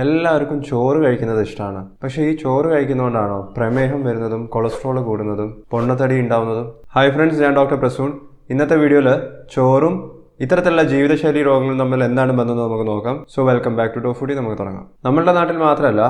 എല്ലാവർക്കും ചോറ് കഴിക്കുന്നത് ഇഷ്ടമാണ്. പക്ഷേ ഈ ചോറ് കഴിക്കുന്നതുകൊണ്ടാണോ പ്രമേഹം വരുന്നതും കൊളസ്ട്രോൾ കൂടുന്നതും പൊണ്ണത്തടി ഉണ്ടാവുന്നതും? ഹായ് ഫ്രണ്ട്സ്, ഞാൻ ഡോക്ടർ പ്രസൂൺ. ഇന്നത്തെ വീഡിയോയിൽ ചോറും ഇത്തരത്തിലുള്ള ജീവിതശൈലി രോഗങ്ങളും തമ്മിൽ എന്താണ് ബന്ധം നമുക്ക് നോക്കാം. സോ വെൽക്കം ബാക്ക് ടു ഡോഫോഡി. നമുക്ക് തുടങ്ങാം. നമ്മുടെ നാട്ടിൽ മാത്രമല്ല,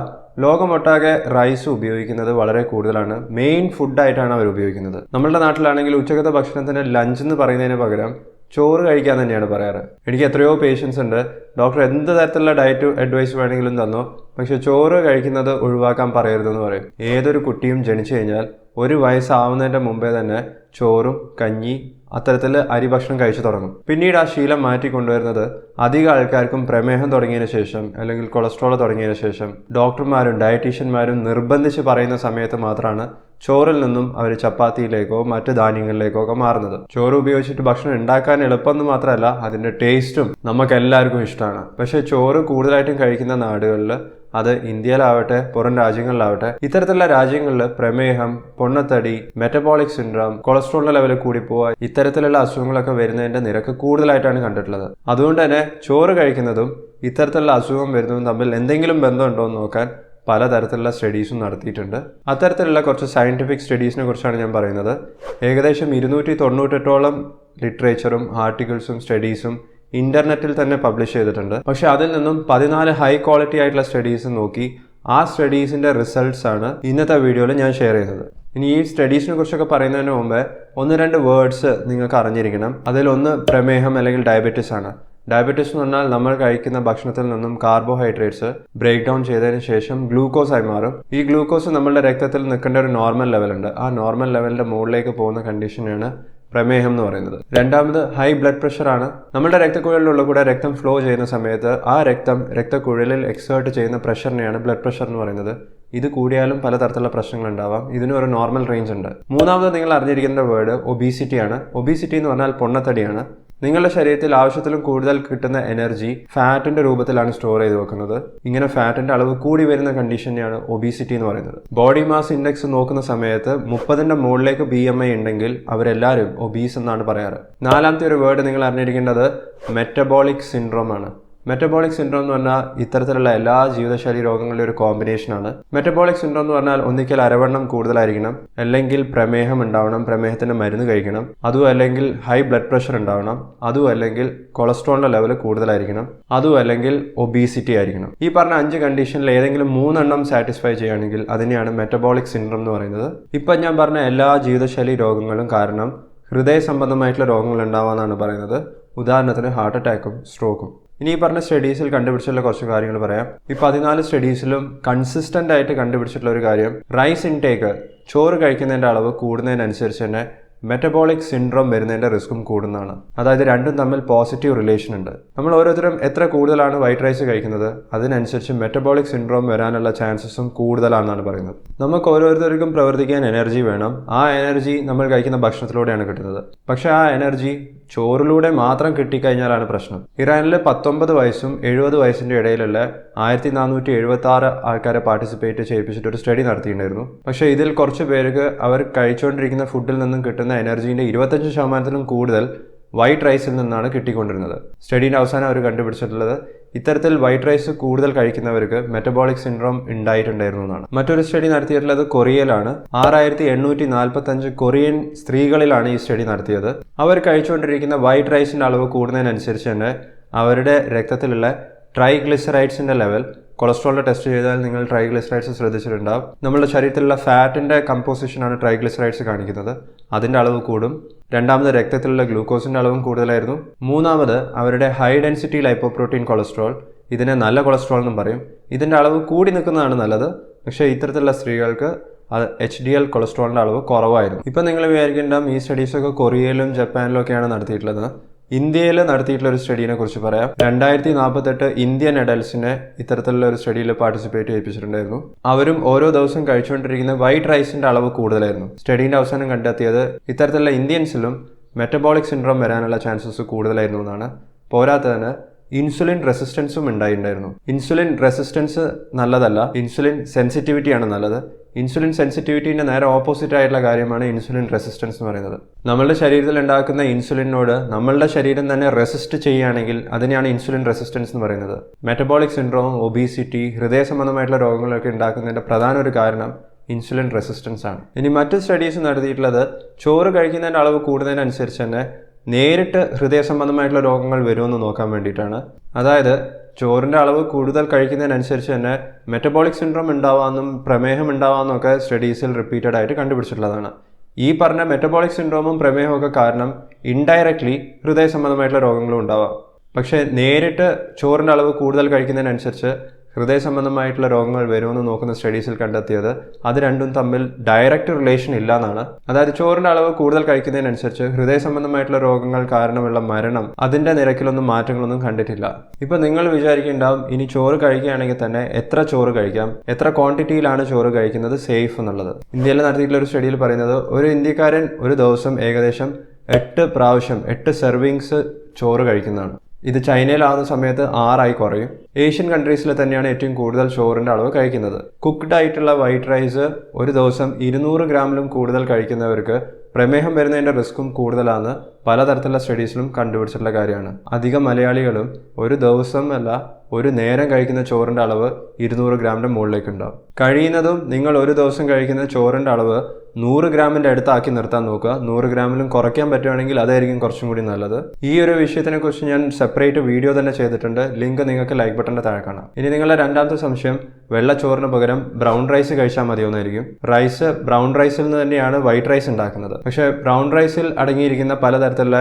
ലോകമൊട്ടാകെ റൈസ് ഉപയോഗിക്കുന്നത് വളരെ കൂടുതലാണ്. മെയിൻ ഫുഡായിട്ടാണ് അവർ ഉപയോഗിക്കുന്നത്. നമ്മളുടെ നാട്ടിലാണെങ്കിൽ ഉച്ചക്കത്തെ ഭക്ഷണത്തിന് ലഞ്ച് എന്ന് പറയുന്നതിന് പകരം ചോറ് കഴിക്കാൻ തന്നെയാണ് പറയാറ്. എനിക്ക് എത്രയോ പേഷ്യൻസ് ഉണ്ട്, ഡോക്ടർ എന്ത് തരത്തിലുള്ള ഡയറ്റ് അഡ്വൈസ് വേണമെങ്കിലും തന്നോ, പക്ഷെ ചോറ് കഴിക്കുന്നത് ഒഴിവാക്കാൻ പറയരുതെന്ന് പറയും. ഏതൊരു കുട്ടിയും ജനിച്ചു കഴിഞ്ഞാൽ 1 വയസ്സാവുന്നതിൻ്റെ മുമ്പേ തന്നെ ചോറും കഞ്ഞി അത്തരത്തിൽ അരി ഭക്ഷണം കഴിച്ചു തുടങ്ങും. പിന്നീട് ആ ശീലം മാറ്റിക്കൊണ്ടുവരുന്നത് അധികം ആൾക്കാർക്കും പ്രമേഹം തുടങ്ങിയതിന് ശേഷം അല്ലെങ്കിൽ കൊളസ്ട്രോൾ തുടങ്ങിയതിന് ശേഷം ഡോക്ടർമാരും ഡയറ്റീഷ്യന്മാരും നിർബന്ധിച്ച് പറയുന്ന സമയത്ത് മാത്രമാണ് ചോറിൽ നിന്നും അവർ ചപ്പാത്തിയിലേക്കോ മറ്റ് ധാന്യങ്ങളിലേക്കോ ഒക്കെ മാറുന്നത്. ചോറ് ഉപയോഗിച്ചിട്ട് ഭക്ഷണം ഉണ്ടാക്കാൻ എളുപ്പമെന്ന് മാത്രമല്ല, അതിൻ്റെ ടേസ്റ്റും നമുക്ക് എല്ലാവർക്കും ഇഷ്ടമാണ്. പക്ഷേ ചോറ് കൂടുതലായിട്ടും കഴിക്കുന്ന നാടുകളിൽ, അത് ഇന്ത്യയിലാവട്ടെ പുറം രാജ്യങ്ങളിലാവട്ടെ, ഇത്തരത്തിലുള്ള രാജ്യങ്ങളിൽ പ്രമേഹം, പൊണ്ണത്തടി, മെറ്റബോളിക് സിൻഡ്രോം, കൊളസ്ട്രോളിന്റെ ലെവൽ കൂടിപ്പോവുക, ഇത്തരത്തിലുള്ള അസുഖങ്ങളൊക്കെ വരുന്നതിന്റെ നിരക്ക് കൂടുതലായിട്ടാണ് കണ്ടിട്ടുള്ളത്. അതുകൊണ്ട് തന്നെ ചോറ് കഴിക്കുന്നതും ഇത്തരത്തിലുള്ള അസുഖം വരുന്നതും തമ്മിൽ എന്തെങ്കിലും ബന്ധമുണ്ടോ എന്ന് നോക്കാൻ പലതരത്തിലുള്ള സ്റ്റഡീസും നടത്തിയിട്ടുണ്ട്. അത്തരത്തിലുള്ള കുറച്ച് സയന്റിഫിക് സ്റ്റഡീസിനെ കുറിച്ചാണ് ഞാൻ പറയുന്നത്. ഏകദേശം 298ഓളം ലിറ്ററേച്ചറും ആർട്ടിക്കിൾസും സ്റ്റഡീസും ഇന്റർനെറ്റിൽ തന്നെ പബ്ലിഷ് ചെയ്തിട്ടുണ്ട്. പക്ഷെ അതിൽ നിന്നും 14 ഹൈ ക്വാളിറ്റി ആയിട്ടുള്ള സ്റ്റഡീസ് നോക്കി ആ സ്റ്റഡീസിന്റെ റിസൾട്ട്സ് ആണ് ഇന്നത്തെ വീഡിയോയിൽ ഞാൻ ഷെയർ ചെയ്യുന്നത്. ഇനി ഈ സ്റ്റഡീസിനെ കുറിച്ചൊക്കെ പറയുന്നതിന് മുമ്പേ 1-2 വേർഡ്സ് നിങ്ങൾക്ക് അറിഞ്ഞിരിക്കണം. അതിലൊന്ന് പ്രമേഹം അല്ലെങ്കിൽ ഡയബറ്റിസ് ആണ്. ഡയബറ്റീസ് എന്ന് പറഞ്ഞാൽ നമ്മൾ കഴിക്കുന്ന ഭക്ഷണത്തിൽ നിന്നും കാർബോഹൈഡ്രേറ്റ്സ് ബ്രേക്ക് ഡൗൺ ചെയ്തതിന് ശേഷം ഗ്ലൂക്കോസ് ആയി മാറും. ഈ ഗ്ലൂക്കോസ് നമ്മളുടെ രക്തത്തിൽ നിൽക്കേണ്ട ഒരു നോർമൽ ലെവലുണ്ട്. ആ നോർമൽ ലെവലിന്റെ മുകളിലേക്ക് പോകുന്ന കണ്ടീഷനാണ് പ്രമേഹം എന്ന് പറയുന്നത്. രണ്ടാമത് ഹൈ ബ്ലഡ് പ്രഷർ ആണ്. നമ്മുടെ രക്തക്കുഴലിലുള്ള കൂടെ രക്തം ഫ്ലോ ചെയ്യുന്ന സമയത്ത് ആ രക്തക്കുഴലിൽ എക്സേർട്ട് ചെയ്യുന്ന പ്രഷറിനെയാണ് ബ്ലഡ് പ്രഷർ എന്ന് പറയുന്നത്. ഇത് കൂടിയാലും പലതരത്തിലുള്ള പ്രശ്നങ്ങൾ ഉണ്ടാവാം. ഇതിന് ഒരു നോർമൽ റേഞ്ച് ഉണ്ട്. മൂന്നാമത് നിങ്ങൾ അറിഞ്ഞിരിക്കേണ്ട വേർഡ് ഒബീസിറ്റി ആണ്. ഒബീസിറ്റി എന്ന് പറഞ്ഞാൽ പൊണ്ണത്തടിയാണ്. നിങ്ങളുടെ ശരീരത്തിൽ ആവശ്യത്തിലും കൂടുതൽ കിട്ടുന്ന എനർജി ഫാറ്റിന്റെ രൂപത്തിലാണ് സ്റ്റോർ ചെയ്ത് വെക്കുന്നത്. ഇങ്ങനെ ഫാറ്റിന്റെ അളവ് കൂടി വരുന്ന കണ്ടീഷനെയാണ് ഒബീസിറ്റി എന്ന് പറയുന്നത്. ബോഡി മാസ് ഇൻഡെക്സ് നോക്കുന്ന സമയത്ത് 30ന്റെ മുകളിലേക്ക് BMI ഉണ്ടെങ്കിൽ അവരെല്ലാവരും ഒബീസ് എന്നാണ് പറയാറ്. നാലാമത്തെ ഒരു വേർഡ് നിങ്ങൾ അറിഞ്ഞിരിക്കേണ്ടത് മെറ്റബോളിക് സിൻഡ്രോം ആണ്. മെറ്റബോളിക് സിൻഡ്രോം എന്ന് പറഞ്ഞാൽ ഇത്തരത്തിലുള്ള എല്ലാ ജീവിതശൈലി രോഗങ്ങളുടെ ഒരു കോമ്പിനേഷനാണ്. മെറ്റബോളിക് സിൻഡ്രോം എന്ന് പറഞ്ഞാൽ ഒന്നിക്കൽ അരവണ്ണം കൂടുതലായിരിക്കണം, അല്ലെങ്കിൽ പ്രമേഹം ഉണ്ടാവണം, പ്രമേഹത്തിന്റെ മരുന്ന് കഴിക്കണം, അതും അല്ലെങ്കിൽ ഹൈ ബ്ലഡ് പ്രഷർ ഉണ്ടാവണം, അതും അല്ലെങ്കിൽ കൊളസ്ട്രോളിന്റെ ലെവൽ കൂടുതലായിരിക്കണം, അതും അല്ലെങ്കിൽ ഒബീസിറ്റി ആയിരിക്കണം. ഈ പറഞ്ഞ 5 കണ്ടീഷനിൽ ഏതെങ്കിലും 3 സാറ്റിസ്ഫൈ ചെയ്യുകയാണെങ്കിൽ അതിനെയാണ് മെറ്റബോളിക് സിൻഡ്രോം എന്ന് പറയുന്നത്. ഇപ്പം ഞാൻ പറഞ്ഞ എല്ലാ ജീവിതശൈലി രോഗങ്ങളും കാരണം ഹൃദയ സംബന്ധമായിട്ടുള്ള രോഗങ്ങൾ ഉണ്ടാവാമെന്നാണ് പറയുന്നത്. ഉദാഹരണത്തിന് ഹാർട്ട് അറ്റാക്കും സ്ട്രോക്കും. ഇനി ഈ പറഞ്ഞ സ്റ്റഡീസിൽ കണ്ടുപിടിച്ചിട്ടുള്ള കുറച്ച് കാര്യങ്ങൾ പറയാം. ഈ 14 സ്റ്റഡീസിലും കൺസിസ്റ്റന്റ് ആയിട്ട് കണ്ടുപിടിച്ചിട്ടുള്ള ഒരു കാര്യം, റൈസ് ഇൻടേക്ക്, ചോറ് കഴിക്കുന്നതിന്റെ അളവ് കൂടുന്നതിനനുസരിച്ച് തന്നെ മെറ്റബോളിക് സിൻഡ്രോം വരുന്നതിന്റെ റിസ്ക്കും കൂടുന്നതാണ്. അതായത് രണ്ടും തമ്മിൽ പോസിറ്റീവ് റിലേഷൻ ഉണ്ട്. നമ്മൾ ഓരോരുത്തരും എത്ര കൂടുതലാണ് വൈറ്റ് റൈസ് കഴിക്കുന്നത് അതിനനുസരിച്ച് മെറ്റബോളിക് സിൻഡ്രോം വരാനുള്ള ചാൻസസും കൂടുതലാണെന്നാണ് പറയുന്നത്. നമുക്ക് ഓരോരുത്തർക്കും പ്രവർത്തിക്കാൻ എനർജി വേണം. ആ എനർജി നമ്മൾ കഴിക്കുന്ന ഭക്ഷണത്തിലൂടെയാണ് കിട്ടുന്നത്. പക്ഷെ ആ എനർജി ചോറിലൂടെ മാത്രം കിട്ടിക്കഴിഞ്ഞാലാണ് പ്രശ്നം. ഇറാനിൽ 19 വയസ്സും 70 വയസ്സിന്റെ ഇടയിലുള്ള 1476 ആൾക്കാരെ പാർട്ടിസിപ്പേറ്റ് ചെയ്യിപ്പിച്ചിട്ട് ഒരു സ്റ്റഡി നടത്തിയിട്ടുണ്ടായിരുന്നു. പക്ഷെ ഇതിൽ കുറച്ച് പേർക്ക് അവർ കഴിച്ചുകൊണ്ടിരിക്കുന്ന ഫുഡിൽ നിന്നും കിട്ടുന്ന എനർജീന്റെ 25% കൂടുതൽ വൈറ്റ് റൈസിൽ നിന്നാണ് കിട്ടിക്കൊണ്ടിരുന്നത്. സ്റ്റഡീൻ്റെ അവസാനം അവർ കണ്ടുപിടിച്ചിട്ടുള്ളത് ഇത്തരത്തിൽ വൈറ്റ് റൈസ് കൂടുതൽ കഴിക്കുന്നവർക്ക് മെറ്റബോളിക് സിൻഡ്രോം ഉണ്ടായിട്ടുണ്ടായിരുന്നു എന്നാണ്. മറ്റൊരു സ്റ്റഡി നടത്തിയിട്ടുള്ളത് കൊറിയയിലാണ്. 6845 കൊറിയൻ സ്ത്രീകളിലാണ് ഈ സ്റ്റഡി നടത്തിയത്. അവർ കഴിച്ചുകൊണ്ടിരിക്കുന്ന വൈറ്റ് റൈസിന്റെ അളവ് കൂടുന്നതിനനുസരിച്ച് തന്നെ അവരുടെ രക്തത്തിലുള്ള ട്രൈഗ്ലിസറൈഡ്സിന്റെ ലെവൽ, കൊളസ്ട്രോളിന്റെ ടെസ്റ്റ് ചെയ്താൽ നിങ്ങൾ ട്രൈഗ്ലിസറൈഡ്സ് ശ്രദ്ധിച്ചിട്ടുണ്ടാവും. നമ്മുടെ ശരീരത്തിലുള്ള ഫാറ്റിന്റെ കമ്പോസിഷനാണ് ട്രൈഗ്ലിസറൈഡ്സ് കാണിക്കുന്നത്. അതിന്റെ അളവ് കൂടും. രണ്ടാമത് രക്തത്തിലുള്ള ഗ്ലൂക്കോസിന്റെ അളവും കൂടുതലായിരുന്നു. മൂന്നാമത് അവരുടെ ഹൈ ഡെൻസിറ്റി ലൈപ്പോപ്രോട്ടീൻ കൊളസ്ട്രോൾ, ഇതിനെ നല്ല കൊളസ്ട്രോൾ എന്നും പറയും. ഇതിന്റെ അളവ് കൂടി നിൽക്കുന്നതാണ് നല്ലത്. പക്ഷേ ഇത്തരത്തിലുള്ള സ്ത്രീകൾക്ക് HDL കൊളസ്ട്രോളിന്റെ അളവ് കുറവായിരുന്നു. ഇപ്പം നിങ്ങൾ വിചാരിക്കേണ്ടാവും ഈ സ്റ്റഡീസൊക്കെ കൊറിയയിലും ജപ്പാനിലും ഒക്കെയാണ് നടത്തിയിട്ടുള്ളത്. ഇന്ത്യയിൽ നടത്തിയിട്ടുള്ള ഒരു സ്റ്റഡീനെ കുറിച്ച് പറയാം. 2048 ഇന്ത്യൻ അഡൽസിനെ ഇത്തരത്തിലുള്ള ഒരു സ്റ്റഡിയിൽ പാർട്ടിസിപ്പേറ്റ് ചെയ്യിപ്പിച്ചിട്ടുണ്ടായിരുന്നു. അവരും ഓരോ ദിവസം കഴിച്ചുകൊണ്ടിരിക്കുന്ന വൈറ്റ് റൈസിന്റെ അളവ് കൂടുതലായിരുന്നു. സ്റ്റഡീന്റെ അവസാനം കണ്ടെത്തിയത് ഇത്തരത്തിലുള്ള ഇന്ത്യൻസിലും മെറ്റബോളിക് സിൻഡ്രോം വരാനുള്ള ചാൻസസ് കൂടുതലായിരുന്നു എന്നാണ്. പോരാത്തതിന് ഇൻസുലിൻ റെസിസ്റ്റൻസും ഉണ്ടായിട്ടുണ്ടായിരുന്നു. ഇൻസുലിൻ റെസിസ്റ്റൻസ് നല്ലതല്ല, ഇൻസുലിൻ സെൻസിറ്റിവിറ്റിയാണ് നല്ലത്. ഇൻസുലിൻ സെൻസിറ്റിവിറ്റീൻ്റെ നേരെ ഓപ്പോസിറ്റ് ആയിട്ടുള്ള കാര്യമാണ് ഇൻസുലിൻ റെസിസ്റ്റൻസ് എന്ന് പറയുന്നത്. നമ്മളുടെ ശരീരത്തിൽ ഉണ്ടാക്കുന്ന ഇൻസുലിനോട് നമ്മളുടെ ശരീരം തന്നെ റെസിസ്റ്റ് ചെയ്യുകയാണെങ്കിൽ അതിനെയാണ് ഇൻസുലിൻ റെസിസ്റ്റൻസ് എന്ന് പറയുന്നത്. മെറ്റബോളിക് സിൻഡ്രോം, ഒബീസിറ്റി, ഹൃദയ സംബന്ധമായിട്ടുള്ള രോഗങ്ങളൊക്കെ ഉണ്ടാക്കുന്നതിൻ്റെ പ്രധാന ഒരു കാരണം ഇൻസുലിൻ റെസിസ്റ്റൻസ് ആണ്. ഇനി മറ്റ് സ്റ്റഡീസ് നടത്തിയിട്ടുള്ളത് ചോറ് കഴിക്കുന്നതിൻ്റെ അളവ് കൂടുന്നതിനനുസരിച്ച് തന്നെ നേരിട്ട് ഹൃദയ സംബന്ധമായിട്ടുള്ള രോഗങ്ങൾ വരുമെന്ന് നോക്കാൻ വേണ്ടിയിട്ടാണ്. അതായത് ചോറിൻ്റെ അളവ് കൂടുതൽ കഴിക്കുന്നതിനനുസരിച്ച് തന്നെ മെറ്റബോളിക് സിൻഡ്രോം ഉണ്ടാവാമെന്നും പ്രമേഹം ഉണ്ടാവാമെന്നും ഒക്കെ സ്റ്റഡീസിൽ റിപ്പീറ്റഡ് ആയിട്ട് കണ്ടുപിടിച്ചിട്ടുള്ളതാണ്. ഈ പറഞ്ഞ മെറ്റബോളിക് സിൻഡ്രോമും പ്രമേഹവും ഒക്കെ കാരണം ഇൻഡയറക്ട്ലി ഹൃദയ സംബന്ധമായിട്ടുള്ള രോഗങ്ങളും ഉണ്ടാവാം. പക്ഷേ നേരിട്ട് ചോറിൻ്റെ അളവ് കൂടുതൽ കഴിക്കുന്നതിനനുസരിച്ച് ഹൃദയ സംബന്ധമായിട്ടുള്ള രോഗങ്ങൾ വരുമെന്ന് നോക്കുന്ന സ്റ്റഡീസിൽ കണ്ടെത്തിയത് അത് രണ്ടും തമ്മിൽ ഡയറക്റ്റ് റിലേഷൻ ഇല്ല എന്നാണ്. അതായത് ചോറിൻ്റെ അളവ് കൂടുതൽ കഴിക്കുന്നതിനനുസരിച്ച് ഹൃദയ സംബന്ധമായിട്ടുള്ള രോഗങ്ങൾ കാരണമുള്ള മരണം അതിൻ്റെ നിരക്കിലൊന്നും മാറ്റങ്ങളൊന്നും കണ്ടിട്ടില്ല. ഇപ്പം നിങ്ങൾ വിചാരിക്കുന്നുണ്ടാവും, ഇനി ചോറ് കഴിക്കുകയാണെങ്കിൽ തന്നെ എത്ര ചോറ് കഴിക്കാം, എത്ര ക്വാണ്ടിറ്റിയിലാണ് ചോറ് കഴിക്കുന്നത് സേഫ് എന്നുള്ളത്. ഇന്ത്യയിൽ നടത്തിയിട്ടുള്ള ഒരു സ്റ്റഡിയിൽ പറയുന്നത് ഒരു ഇന്ത്യക്കാരൻ ഒരു ദിവസം ഏകദേശം 8 സെർവിങ്സ് ചോറ് കഴിക്കുന്നതാണ്. ഇത് ചൈനയിലാവുന്ന സമയത്ത് 6 കുറയും. ഏഷ്യൻ കൺട്രീസിൽ തന്നെയാണ് ഏറ്റവും കൂടുതൽ ചോറിൻ്റെ അളവ് കഴിക്കുന്നത്. കുക്ക്ഡ് ആയിട്ടുള്ള വൈറ്റ് റൈസ് ഒരു ദിവസം 200 ഗ്രാമിലും കൂടുതൽ കഴിക്കുന്നവർക്ക് പ്രമേഹം വരുന്നതിൻ്റെ റിസ്ക്കും കൂടുതലാണ് പലതരത്തിലുള്ള സ്റ്റഡീസിലും കണ്ടുപിടിച്ചിട്ടുള്ള കാര്യമാണ്. അധികം മലയാളികളും ഒരു ദിവസം അല്ല ഒരു നേരം കഴിക്കുന്ന ചോറിൻ്റെ അളവ് 200 ഗ്രാമിൻ്റെ മുകളിലേക്ക് ഉണ്ടാവും. കഴിയുന്നതും നിങ്ങൾ ഒരു ദിവസം കഴിക്കുന്ന ചോറിൻ്റെ അളവ് 100 ഗ്രാമിൻ്റെ അടുത്താക്കി നിർത്താൻ നോക്കുക. 100 ഗ്രാമിലും കുറയ്ക്കാൻ പറ്റുവാണെങ്കിൽ അതായിരിക്കും കുറച്ചും കൂടി നല്ലത്. ഈ ഒരു വിഷയത്തിനെ കുറിച്ച് ഞാൻ സെപ്പറേറ്റ് വീഡിയോ തന്നെ ചെയ്തിട്ടുണ്ട്. ലിങ്ക് നിങ്ങൾക്ക് ലൈക്ക് ബട്ടൻ്റെ താഴെ കാണാം. ഇനി നിങ്ങളുടെ രണ്ടാമത്തെ സംശയം വെള്ളച്ചോറിന് പകരം ബ്രൗൺ റൈസ് കഴിച്ചാൽ മതിയോന്നായിരിക്കും. ബ്രൗൺ റൈസിൽ നിന്ന് തന്നെയാണ് വൈറ്റ് റൈസ് ഉണ്ടാക്കുന്നത്. പക്ഷേ ബ്രൗൺ റൈസിൽ അടങ്ങിയിരിക്കുന്ന പലതരത്തിലുള്ള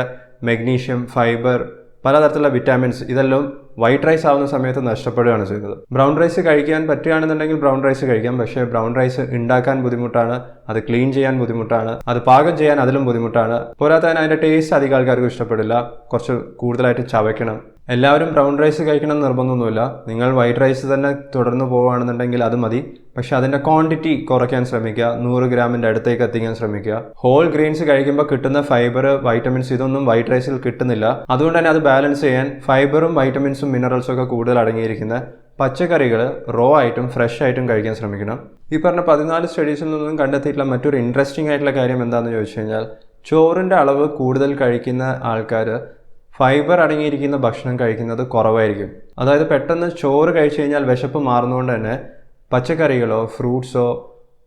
മെഗ്നീഷ്യം, ഫൈബർ, പലതരത്തിലുള്ള വിറ്റാമിൻസ് ഇതെല്ലാം വൈറ്റ് റൈസ് ആവുന്ന സമയത്ത് നഷ്ടപ്പെടുകയാണ് ചെയ്യുന്നത്. ബ്രൗൺ റൈസ് കഴിക്കാൻ പറ്റുകയാണെന്നുണ്ടെങ്കിൽ ബ്രൗൺ റൈസ് കഴിക്കാം. പക്ഷേ ബ്രൗൺ റൈസ് ഉണ്ടാക്കാൻ ബുദ്ധിമുട്ടാണ്, അത് ക്ലീൻ ചെയ്യാൻ ബുദ്ധിമുട്ടാണ്, അത് പാകം ചെയ്യാൻ അതിലും ബുദ്ധിമുട്ടാണ്. പോരാത്തതിന് അതിൻ്റെ ടേസ്റ്റ് അധികം ആൾക്കാർക്ക് ഇഷ്ടപ്പെടില്ല, കുറച്ച് കൂടുതലായിട്ട് ചവയ്ക്കണം. എല്ലാവരും ബ്രൗൺ റൈസ് കഴിക്കണം എന്ന് നിർബന്ധമൊന്നുമില്ല. നിങ്ങൾ വൈറ്റ് റൈസ് തന്നെ തുടർന്ന് പോവുകയാണെന്നുണ്ടെങ്കിൽ അത് മതി. പക്ഷെ അതിൻ്റെ ക്വാണ്ടിറ്റി കുറയ്ക്കാൻ ശ്രമിക്കുക, 100 ഗ്രാമിൻ്റെ അടുത്തേക്ക് എത്തിക്കാൻ ശ്രമിക്കുക. ഹോൾ ഗ്രെയിൻസ് കഴിക്കുമ്പോൾ കിട്ടുന്ന ഫൈബർ, വൈറ്റമിൻസ് ഇതൊന്നും വൈറ്റ് റൈസിൽ കിട്ടുന്നില്ല. അതുകൊണ്ട് തന്നെ അത് ബാലൻസ് ചെയ്യാൻ ഫൈബറും വൈറ്റമിൻസും മിനറൽസും ഒക്കെ കൂടുതൽ അടങ്ങിയിരിക്കുന്ന പച്ചക്കറികൾ റോ ആയിട്ടും ഫ്രഷ് ആയിട്ടും കഴിക്കാൻ ശ്രമിക്കണം. ഈ പറഞ്ഞ 14 സ്റ്റഡീസിൽ നിന്നും കണ്ടെത്തിയിട്ടുള്ള മറ്റൊരു ഇൻട്രസ്റ്റിംഗ് ആയിട്ടുള്ള കാര്യം എന്താണെന്ന് ചോദിച്ചു കഴിഞ്ഞാൽ ചോറിൻ്റെ അളവ് കൂടുതൽ കഴിക്കുന്ന ആൾക്കാർ ഫൈബർ അടങ്ങിയിരിക്കുന്ന ഭക്ഷണം കഴിക്കുന്നത് കുറവായിരിക്കും. അതായത് പെട്ടെന്ന് ചോറ് കഴിച്ചു കഴിഞ്ഞാൽ വിശപ്പ് മാറുന്നതുകൊണ്ട് തന്നെ പച്ചക്കറികളോ ഫ്രൂട്ട്സോ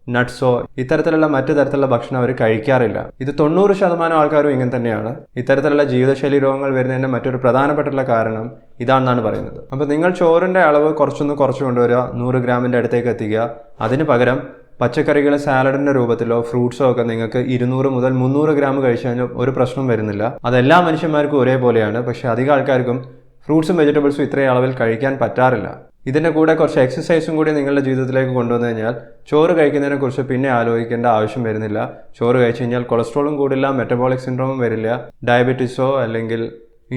നട്ട്സോ ഇത്തരത്തിലുള്ള മറ്റു തരത്തിലുള്ള ഭക്ഷണം അവർ കഴിക്കാറില്ല. ഇത് 90% ആൾക്കാരും ഇങ്ങനെ തന്നെയാണ്. ഇത്തരത്തിലുള്ള ജീവിതശൈലി രോഗങ്ങൾ വരുന്നതിൻ്റെ മറ്റൊരു പ്രധാനപ്പെട്ടുള്ള കാരണം ഇതാണെന്നാണ് പറയുന്നത്. അപ്പോൾ നിങ്ങൾ ചോറിൻ്റെ അളവ് കുറച്ച് കൊണ്ടുവരിക, 100 ഗ്രാമിൻ്റെ അടുത്തേക്ക് എത്തിക്കുക. അതിന് പകരം പച്ചക്കറികൾ സാലഡിൻ്റെ രൂപത്തിലോ ഫ്രൂട്ട്സോ ഒക്കെ നിങ്ങൾക്ക് 200 മുതൽ 300 ഗ്രാം കഴിച്ചു കഴിഞ്ഞാൽ ഒരു പ്രശ്നം വരുന്നില്ല. അതെല്ലാ മനുഷ്യന്മാർക്കും ഒരേപോലെയാണ്. പക്ഷേ അധികം ആൾക്കാർക്കും ഫ്രൂട്ട്സും വെജിറ്റബിൾസും ഇത്രയും അളവിൽ കഴിക്കാൻ പറ്റാറില്ല. ഇതിൻ്റെ കൂടെ കുറച്ച് എക്സസൈസും കൂടി നിങ്ങളുടെ ജീവിതത്തിലേക്ക് കൊണ്ടുവന്നു കഴിഞ്ഞാൽ ചോറ് കഴിക്കുന്നതിനെ കുറിച്ച് പിന്നെ ആലോചിക്കേണ്ട ആവശ്യം വരുന്നില്ല. ചോറ് കഴിച്ചു കഴിഞ്ഞാൽ കൊളസ്ട്രോളും കൂടില്ല, മെറ്റബോളിക് സിൻഡ്രോമും വരില്ല, ഡയബറ്റീസോ അല്ലെങ്കിൽ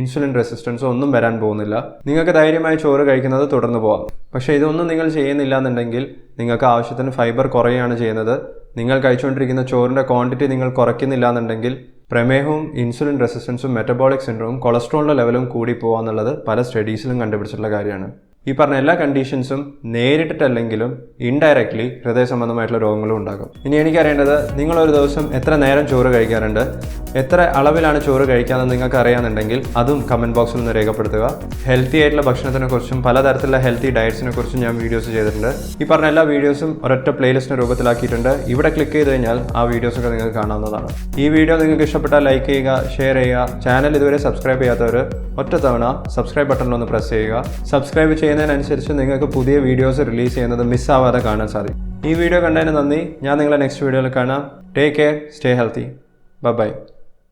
ഇൻസുലിൻ റെസിസ്റ്റൻസോ ഒന്നും വരാൻ പോകുന്നില്ല. നിങ്ങൾക്ക് ധൈര്യമായി ചോറ് കഴിക്കുന്നത് തുടർന്ന് പോകാം. പക്ഷേ ഇതൊന്നും നിങ്ങൾ ചെയ്യുന്നില്ല എന്നുണ്ടെങ്കിൽ നിങ്ങൾക്ക് ആവശ്യത്തിന് ഫൈബർ കുറയുകയാണ് ചെയ്യുന്നത്. നിങ്ങൾ കഴിച്ചുകൊണ്ടിരിക്കുന്ന ചോറിൻ്റെ ക്വാണ്ടിറ്റി നിങ്ങൾ കുറയ്ക്കുന്നില്ല എന്നുണ്ടെങ്കിൽ പ്രമേഹവും ഇൻസുലിൻ റെസിസ്റ്റൻസും മെറ്റബോളിക് സിൻഡ്രോമും കൊളസ്ട്രോളിൻ്റെ ലെവലും കൂടി പോകാന്നുള്ളത് പല സ്റ്റഡീസിലും കണ്ടുപിടിച്ചിട്ടുള്ള കാര്യമാണ്. ഈ പറഞ്ഞ എല്ലാ കണ്ടീഷൻസും നേരിട്ടിട്ടല്ലെങ്കിലും ഇൻഡയറക്ട്ലി ഹൃദയ സംബന്ധമായിട്ടുള്ള രോഗങ്ങളും ഉണ്ടാകും. ഇനി എനിക്കറിയേണ്ടത് നിങ്ങളൊരു ദിവസം എത്ര നേരം ചോറ് കഴിക്കാറുണ്ട്, എത്ര അളവിലാണ് ചോറ് കഴിക്കാമെന്ന് നിങ്ങൾക്ക് അറിയാമെന്നുണ്ടെങ്കിൽ അതും കമൻറ്റ് ബോക്സിൽ നിന്ന് രേഖപ്പെടുത്തുക. ഹെൽത്തി ആയിട്ടുള്ള ഭക്ഷണത്തിനെ കുറിച്ചും പലതരത്തിലുള്ള ഹെൽത്തി ഡയറ്റ്സിനെ കുറിച്ചും ഞാൻ വീഡിയോസ് ചെയ്തിട്ടുണ്ട്. ഈ പറഞ്ഞ എല്ലാ വീഡിയോസും ഒരൊറ്റ പ്ലേലിസ്റ്റിന് രൂപത്തിലാക്കിയിട്ടുണ്ട്. ഇവിടെ ക്ലിക്ക് ചെയ്ത് കഴിഞ്ഞാൽ ആ വീഡിയോസൊക്കെ നിങ്ങൾക്ക് കാണാവുന്നതാണ്. ഈ വീഡിയോ നിങ്ങൾക്ക് ഇഷ്ടപ്പെട്ടാൽ ലൈക്ക് ചെയ്യുക, ഷെയർ ചെയ്യുക. ചാനൽ ഇതുവരെ സബ്സ്ക്രൈബ് ചെയ്യാത്തവർ ഒറ്റ തവണ സബ്സ്ക്രൈബ് ബട്ടണിലൊന്ന് പ്രസ് ചെയ്യുക. സബ്സ്ക്രൈബ് ചെയ്യുന്നതിനനുസരിച്ച് നിങ്ങൾക്ക് പുതിയ വീഡിയോസ് റിലീസ് ചെയ്യുന്നത് മിസ്സാവാതെ കാണാൻ സാധിക്കും. ഈ വീഡിയോ കണ്ടതിന് നന്ദി. ഞാൻ നിങ്ങളെ നെക്സ്റ്റ് വീഡിയോയിൽ കാണാം. Take care, stay healthy. By.